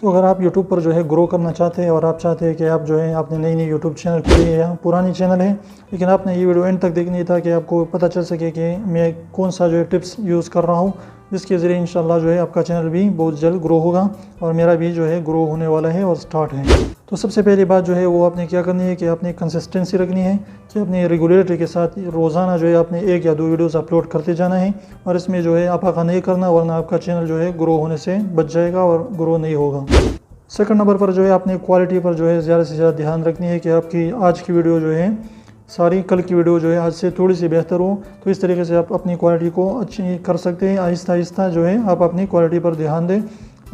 तो अगर आप YouTube पर जो है ग्रो करना चाहते हैं और आप चाहते हैं कि आप जो है आपने नई यूट्यूब चैनल खोली है या पुरानी चैनल है, लेकिन आपने ये वीडियो एंड तक देखनी था कि आपको पता चल सके कि मैं कौन सा जो है टिप्स यूज़ कर रहा हूँ, जिसके ज़रिए इंशाल्लाह जो है आपका चैनल भी बहुत जल्द ग्रो होगा और मेरा भी जो है ग्रो होने वाला है और स्टार्ट है। तो सबसे पहली बात जो है वो आपने क्या करनी है कि आपने कंसिस्टेंसी रखनी है कि अपनी रेगुलरिटी के साथ रोज़ाना जो है आपने 1 या 2 वीडियोस अपलोड करते जाना है और इसमें जो है आपका नहीं करना, वरना आपका चैनल जो है ग्रो होने से बच जाएगा और ग्रो नहीं होगा। सेकंड नंबर पर जो है आपने क्वालिटी पर जो है ज़्यादा से ज़्यादा ध्यान रखनी है कि आपकी आज की वीडियो जो है सारी कल की वीडियो जो है आज से थोड़ी सी बेहतर हो। तो इस तरीके से आप अपनी क्वालिटी को अच्छी कर सकते हैं। आहिस्ता आहिस्ता जो है आप अपनी क्वालिटी पर ध्यान दें।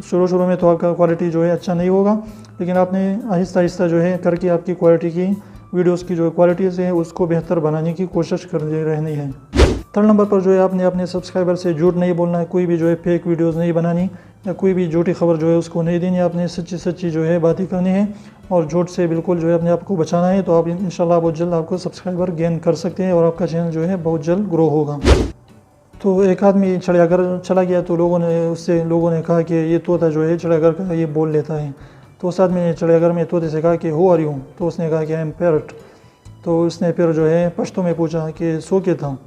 शुरू में तो आपका क्वालिटी जो है अच्छा नहीं होगा, लेकिन आपने आहिस्ता आहिस्ता जो है करके आपकी क्वालिटी की वीडियोस की जो क्वालिटीज़ है उसको बेहतर बनाने की कोशिश कर रहनी है। थर्ड नंबर पर जो है आपने अपने सब्सक्राइबर से झूठ नहीं बोलना है, कोई भी जो है फेक वीडियोस नहीं बनानी या कोई भी झूठी खबर जो है उसको नहीं देनी। आपने सच्ची जो है बातें करनी है और झूठ से बिल्कुल जो है अपने आप को बचाना है। तो आप इंशाल्लाह बहुत जल्द आपको सब्सक्राइबर गेन कर सकते हैं और आपका चैनल जो है बहुत जल्द ग्रो होगा। तो एक आदमी चिड़ियाघर चला गया तो लोगों ने कहा कि ये तोता जो है चिड़ियाघर का ये बोल लेता है। तो उस आदमी ने चिड़ियाघर में तोते से कहा कि हु आर यू? तो उसने कहा कि आई एम पैरट। तो उसने फिर जो है पश्तो में पूछा कि सो के था?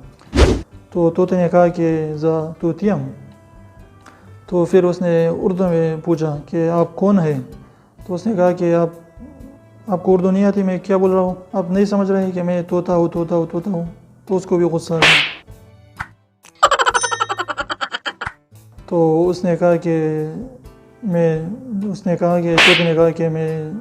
तो तोते ने कहा कि ज़ा तूतियम। तो फिर उसने उर्दू में पूछा कि आप कौन है? तो उसने कहा कि आपको उर्दू नहीं आती, मैं क्या बोल रहा हूँ? आप नहीं समझ रहे हैं कि मैं तोता हूँ। तो उसको भी गुस्सा आ गया। तो तोते ने कहा कि मैं